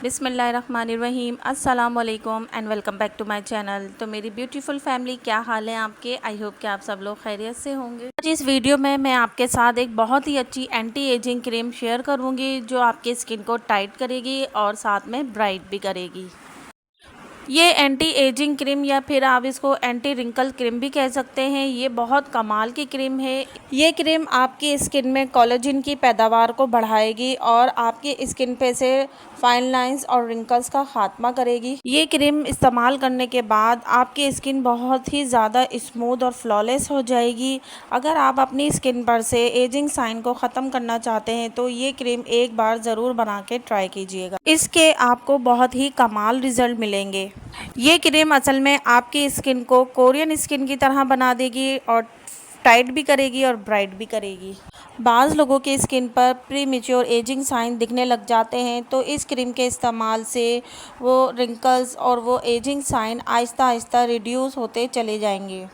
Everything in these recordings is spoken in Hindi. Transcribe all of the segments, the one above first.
बिस्मिल्लाहिर्रहमानिर्रहीम अस्सलाम वालेकुम and welcome back to my channel. तो मेरी ब्यूटीफुल फैमिली, क्या हाल है आपके? आई होप कि आप सब लोग खैरियत से होंगे। आज इस वीडियो में मैं आपके साथ एक बहुत ही अच्छी एंटी एजिंग क्रीम शेयर करूंगी जो आपके स्किन को टाइट करेगी और साथ में ब्राइट भी करेगी। ये एंटी एजिंग क्रीम या फिर आप इसको एंटी रिंकल क्रीम भी कह सकते हैं। ये बहुत कमाल की क्रीम है। ये क्रीम आपकी स्किन में कोलेजन की पैदावार को बढ़ाएगी और आपकी स्किन पे से फाइन लाइंस और रिंकल्स का खात्मा करेगी। ये क्रीम इस्तेमाल करने के बाद आपकी स्किन बहुत ही ज़्यादा स्मूथ और फ्लॉलेस हो जाएगी। अगर आप अपनी स्किन पर से एजिंग साइन को ख़त्म करना चाहते हैं तो ये क्रीम एक बार ज़रूर बना के ट्राई कीजिएगा। इसके आपको बहुत ही कमाल रिजल्ट मिलेंगे। ये क्रीम असल में आपकी स्किन को कोरियन स्किन की तरह बना देगी और टाइट भी करेगी और ब्राइट भी करेगी। बाज़ लोगों की स्किन पर प्रीमेच्योर एजिंग साइन दिखने लग जाते हैं तो इस क्रीम के इस्तेमाल से वो रिंकल्स और वो ageing sign Aahista Aahista reduce होते चले जाएंगे।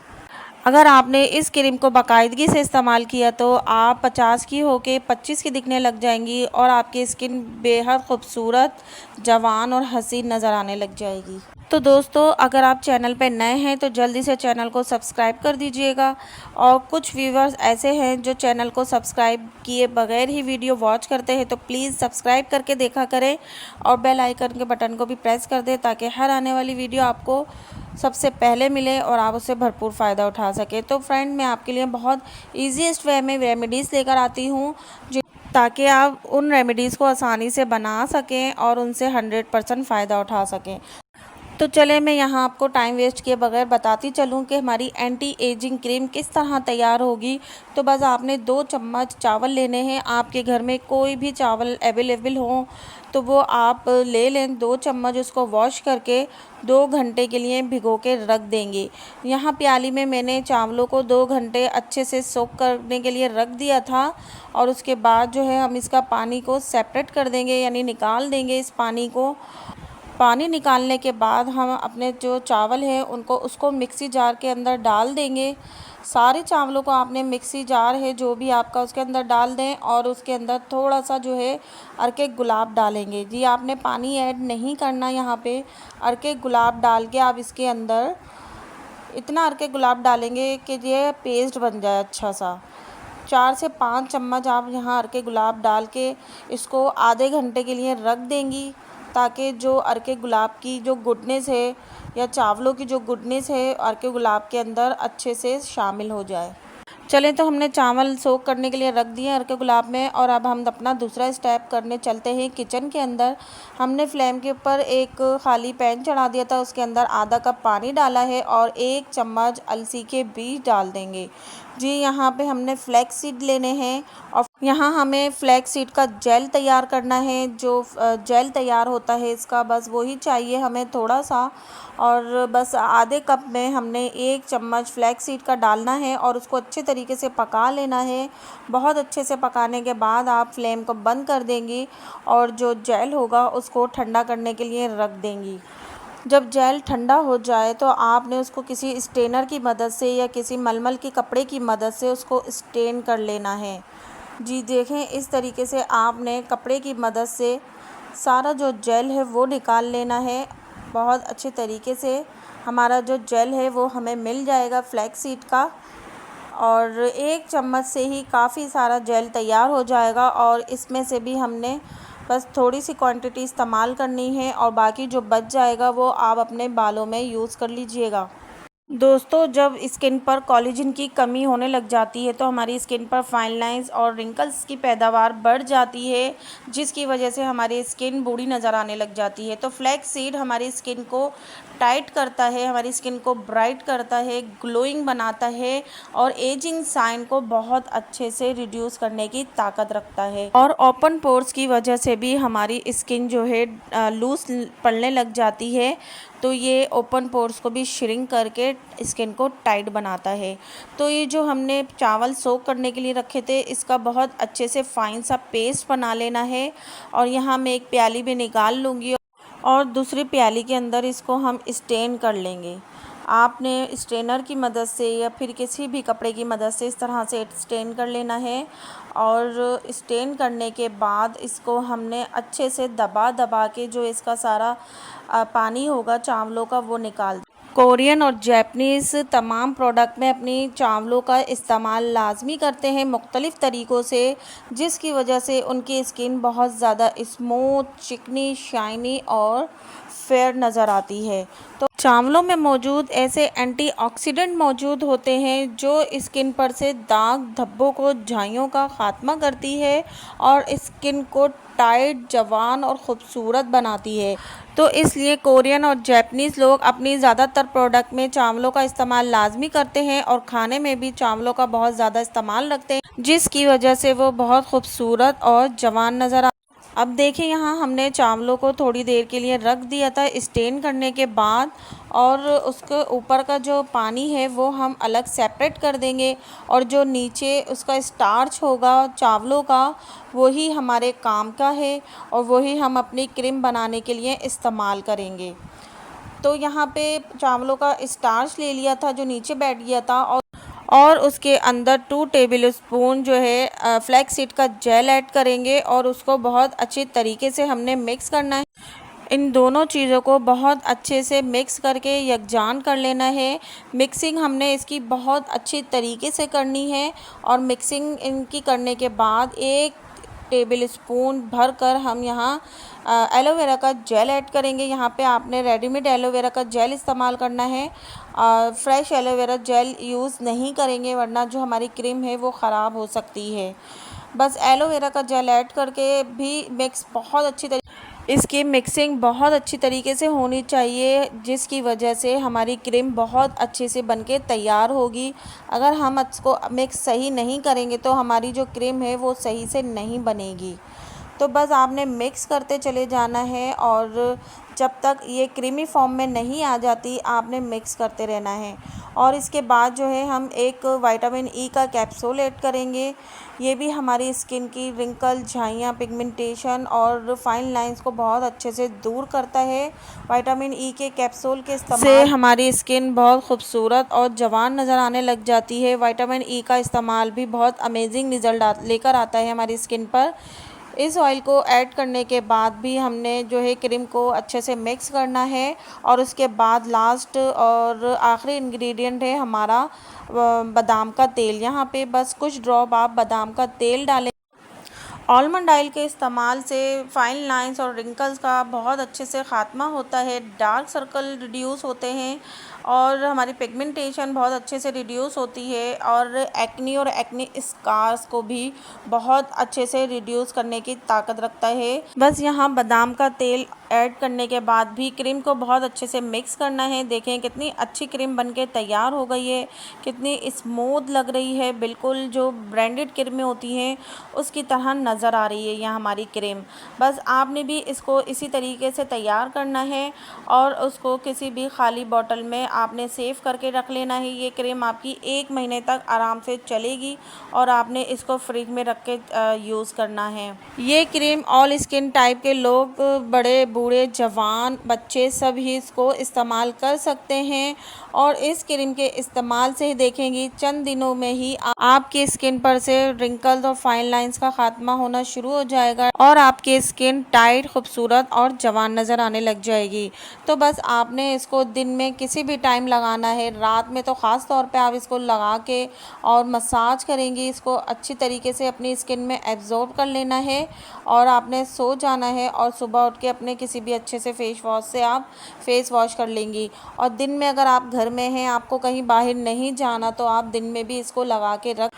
अगर आपने इस क्रीम को बाकायदगी से इस्तेमाल किया तो आप 50 की होके 25 की दिखने लग जाएंगी और आपकी स्किन बेहद खूबसूरत, जवान और हसीन नज़र आने लग जाएगी। तो दोस्तों, अगर आप चैनल पर नए हैं तो जल्दी से चैनल को सब्सक्राइब कर दीजिएगा। और कुछ व्यूवर्स ऐसे हैं जो चैनल को सब्सक्राइब किए बगैर ही वीडियो वॉच करते हैं, तो प्लीज़ सब्सक्राइब करके देखा करें और बेल आइकन के बटन को भी प्रेस कर दें ताकि हर आने वाली वीडियो आपको सबसे पहले मिले और आप उससे भरपूर फ़ायदा उठा सकें। तो फ्रेंड, मैं आपके लिए बहुत ईजीएस्ट वे में रेमेडीज़ लेकर आती हूँ ताकि आप उन रेमेडीज़ को आसानी से बना सकें और उनसे 100% फ़ायदा उठा सकें। तो चले मैं यहाँ आपको टाइम वेस्ट किए बगैर बताती चलूँ कि हमारी एंटी एजिंग क्रीम किस तरह तैयार होगी। तो बस आपने 2 चम्मच चावल लेने हैं। आपके घर में कोई भी चावल अवेलेबल हो तो वो आप ले लें। 2 चम्मच उसको वॉश करके 2 घंटे के लिए भिगो के रख देंगे। यहाँ प्याली में मैंने चावलों को 2 घंटे अच्छे से सोक करने के लिए रख दिया था और उसके बाद जो है हम इसका पानी को सेपरेट कर देंगे, यानी निकाल देंगे इस पानी को। पानी निकालने के बाद हम अपने जो चावल हैं उनको उसको मिक्सी जार के अंदर डाल देंगे। सारे चावलों को आपने मिक्सी जार है जो भी आपका उसके अंदर डाल दें और उसके अंदर थोड़ा सा जो है अर्के गुलाब डालेंगे। जी, आपने पानी ऐड नहीं करना यहाँ पे। अर्के गुलाब डाल के आप इसके अंदर इतना अर्के गुलाब डालेंगे कि ये पेस्ट बन जाए अच्छा सा। 4 से 5 चम्मच आप यहाँ अर्के गुलाब डाल के इसको आधे घंटे के लिए रख देंगी ताकि जो अर्के गुलाब की जो गुडनेस है या चावलों की जो गुडनेस है अर्के गुलाब के अंदर अच्छे से शामिल हो जाए। चलें, तो हमने चावल सोक करने के लिए रख दिए अर्के गुलाब में और अब हम अपना दूसरा स्टेप करने चलते हैं किचन के अंदर। हमने फ्लेम के ऊपर एक खाली पैन चढ़ा दिया था, उसके अंदर आधा कप पानी डाला है और 1 चम्मच अलसी के बीज डाल देंगे। जी, यहाँ पे हमने फ्लैक्स सीड लेने हैं और यहाँ हमें फ्लैक्स सीड का जेल तैयार करना है। जो जेल तैयार होता है इसका बस वही चाहिए हमें थोड़ा सा, और बस आधे कप में हमने 1 चम्मच फ्लैक्स सीड का डालना है और उसको अच्छे तरीके से पका लेना है। बहुत अच्छे से पकाने के बाद आप फ्लेम को बंद कर देंगी और जो जेल होगा उसको ठंडा करने के लिए रख देंगी। जब जेल ठंडा हो जाए तो आपने उसको किसी स्ट्रेनर की मदद से या किसी मलमल के कपड़े की मदद से उसको स्ट्रेन कर लेना है। जी देखें, इस तरीके से आपने कपड़े की मदद से सारा जो जेल है वो निकाल लेना है। बहुत अच्छे तरीके से हमारा जो जेल है वो हमें मिल जाएगा फ्लैक्स सीड का, और 1 चम्मच से ही काफ़ी सारा जेल तैयार हो जाएगा और इसमें से भी हमने बस थोड़ी सी क्वांटिटी इस्तेमाल करनी है और बाकी जो बच जाएगा वो आप अपने बालों में यूज़ कर लीजिएगा। दोस्तों, जब स्किन पर कोलेजन की कमी होने लग जाती है तो हमारी स्किन पर फाइन लाइंस और रिंकल्स की पैदावार बढ़ जाती है, जिसकी वजह से हमारी स्किन बूढ़ी नज़र आने लग जाती है। तो फ्लैक्स सीड हमारी स्किन को टाइट करता है, हमारी स्किन को ब्राइट करता है, ग्लोइंग बनाता है और एजिंग साइन को बहुत अच्छे से रिड्यूस करने की ताकत रखता है। और ओपन पोर्स की वजह से भी हमारी स्किन जो है लूज पड़ने लग जाती है, तो ये ओपन पोर्स को भी श्रिंक करके स्किन को टाइट बनाता है। तो ये जो हमने चावल सोक करने के लिए रखे थे इसका बहुत अच्छे से फाइन सा पेस्ट बना लेना है और यहाँ मैं एक प्याली में निकाल लूँगी और दूसरी प्याली के अंदर इसको हम स्टेन कर लेंगे। आपने स्ट्रेनर की मदद से या फिर किसी भी कपड़े की मदद से इस तरह से स्टेन कर लेना है। और स्टेन करने के बाद इसको हमने अच्छे से दबा दबा के जो इसका सारा पानी होगा चावलों का वो निकाल। कोरियन और जैपनीज़ तमाम प्रोडक्ट में अपनी चावलों का इस्तेमाल लाजमी करते हैं मुख्तलिफ़ तरीक़ों से, जिसकी वजह से उनकी स्किन बहुत ज़्यादा स्मूथ, चिकनी, शाइनी और फेयर नज़र आती है। तो चावलों में मौजूद ऐसे एंटीऑक्सीडेंट मौजूद होते हैं जो स्किन पर से दाग धब्बों को, झाइयों का ख़ात्मा करती है और स्किन को टाइट, जवान और ख़ूबसूरत बनाती है। तो इसलिए कोरियन और जैपनीज़ लोग अपनी ज़्यादातर प्रोडक्ट में चावलों का इस्तेमाल लाजमी करते हैं और खाने में भी चावलों का बहुत ज़्यादा इस्तेमाल रखते हैं, जिसकी वजह से वो बहुत खूबसूरत और जवान नज़र अब देखिए यहाँ हमने चावलों को थोड़ी देर के लिए रख दिया था स्टेन करने के बाद, और उसके ऊपर का जो पानी है वो हम अलग सेपरेट कर देंगे और जो नीचे उसका स्टार्च होगा चावलों का वही हमारे काम का है और वही हम अपनी क्रीम बनाने के लिए इस्तेमाल करेंगे। तो यहाँ पे चावलों का स्टार्च ले लिया था जो नीचे बैठ गया था, और उसके अंदर 2 टेबल स्पून जो है फ्लैक्स सीड का जेल ऐड करेंगे और उसको बहुत अच्छी तरीके से हमने मिक्स करना है। इन दोनों चीज़ों को बहुत अच्छे से मिक्स करके यकजान कर लेना है। मिक्सिंग हमने इसकी बहुत अच्छी तरीके से करनी है और मिक्सिंग इनकी करने के बाद 1 टेबल स्पून भर कर हम यहाँ एलोवेरा का जेल ऐड करेंगे। यहाँ पे आपने रेडीमेड एलोवेरा का जेल इस्तेमाल करना है, फ्रेश एलोवेरा जेल यूज़ नहीं करेंगे वरना जो हमारी क्रीम है वो ख़राब हो सकती है। बस एलोवेरा का जेल ऐड करके भी मिक्स बहुत अच्छी तरीके इसकी मिक्सिंग बहुत अच्छी तरीके से होनी चाहिए, जिसकी वजह से हमारी क्रीम बहुत अच्छे से बनके तैयार होगी। अगर हम इसको मिक्स सही नहीं करेंगे तो हमारी जो क्रीम है वो सही से नहीं बनेगी। तो बस आपने मिक्स करते चले जाना है और जब तक ये क्रीमी फॉर्म में नहीं आ जाती आपने मिक्स करते रहना है। और इसके बाद जो है हम एक विटामिन ई का कैप्सूल ऐड करेंगे। ये भी हमारी स्किन की रिंकल, झाइयाँ, पिगमेंटेशन और फाइन लाइंस को बहुत अच्छे से दूर करता है। विटामिन ई के कैप्सूल के इस्तेमाल से हमारी स्किन बहुत खूबसूरत और जवान नज़र आने लग जाती है। विटामिन ई का इस्तेमाल भी बहुत अमेजिंग रिज़ल्ट लेकर आता है हमारी स्किन पर। इस ऑयल को ऐड करने के बाद भी हमने जो है क्रीम को अच्छे से मिक्स करना है और उसके बाद लास्ट और आखिरी इंग्रेडिएंट है हमारा बादाम का तेल। यहाँ पे बस कुछ ड्रॉप आप बादाम का तेल डालें। आलमंड ऑयल के इस्तेमाल से फाइन लाइंस और रिंकल्स का बहुत अच्छे से ख़ात्मा होता है, डार्क सर्कल रिड्यूस होते हैं और हमारी पिगमेंटेशन बहुत अच्छे से रिड्यूस होती है और एक्नी स्कार्स को भी बहुत अच्छे से रिड्यूस करने की ताकत रखता है। बस यहाँ बादाम का तेल ऐड करने के बाद भी क्रीम को बहुत अच्छे से मिक्स करना है। देखें कितनी अच्छी क्रीम बनके तैयार हो गई है, कितनी स्मूथ लग रही है, बिल्कुल जो ब्रांडेड क्रीमें होती हैं उसकी तरह नज़र आ रही है यह हमारी क्रीम। बस आपने भी इसको इसी तरीके से तैयार करना है और उसको किसी भी खाली बॉटल में आपने सेव करके रख लेना है। ये क्रीम आपकी 1 महीने तक आराम से चलेगी और आपने इसको फ्रिज में रख के यूज़ करना है। ये क्रीम ऑल स्किन टाइप के लोग, बड़े बूढ़े, जवान, बच्चे सभी इसको इस्तेमाल कर सकते हैं और इस क्रीम के इस्तेमाल से ही देखेंगी चंद दिनों में ही आपकी स्किन पर से रिंकल्स और फाइन लाइंस का खात्मा होना शुरू हो जाएगा और आपकी स्किन टाइट, खूबसूरत और जवान नज़र आने लग जाएगी। तो बस आपने इसको दिन में किसी भी टाइम लगाना है, रात में तो ख़ास तौर पे आप इसको लगा के और मसाज करेंगी, इसको अच्छी तरीके से अपनी स्किन में एब्जॉर्ब कर लेना है और आपने सो जाना है और सुबह उठ के अपने किसी भी अच्छे से फेस वॉश से आप फेस वॉश कर लेंगी। और दिन में अगर आप घर में हैं, आपको कहीं बाहर नहीं जाना, तो आप दिन में भी इसको लगा के रख।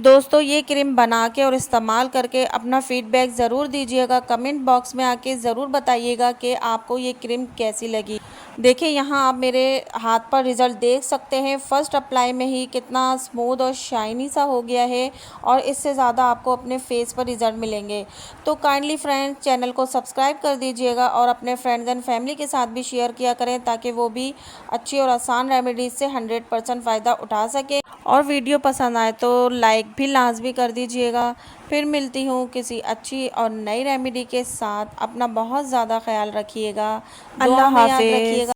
दोस्तों ये क्रीम बना के और इस्तेमाल करके अपना फीडबैक ज़रूर दीजिएगा, कमेंट बॉक्स में आके ज़रूर बताइएगा कि आपको ये क्रीम कैसी लगी। देखिए यहाँ आप मेरे हाथ पर रिज़ल्ट देख सकते हैं, फ़र्स्ट अप्लाई में ही कितना स्मूथ और शाइनी सा हो गया है और इससे ज़्यादा आपको अपने फेस पर रिज़ल्ट मिलेंगे। तो काइंडली फ्रेंड्स चैनल को सब्सक्राइब कर दीजिएगा और अपने फ्रेंड्स एंड फैमिली के साथ भी शेयर किया करें ताकि वो भी अच्छी और आसान रेमेडीज़ से 100% फ़ायदा उठा सके। और वीडियो पसंद आए तो लाइक भी लाजमी कर दीजिएगा। फिर मिलती हूँ किसी अच्छी और नई रेमेडी के साथ। अपना बहुत ज़्यादा ख्याल रखिएगा। अल्लाह हाफ़िज़।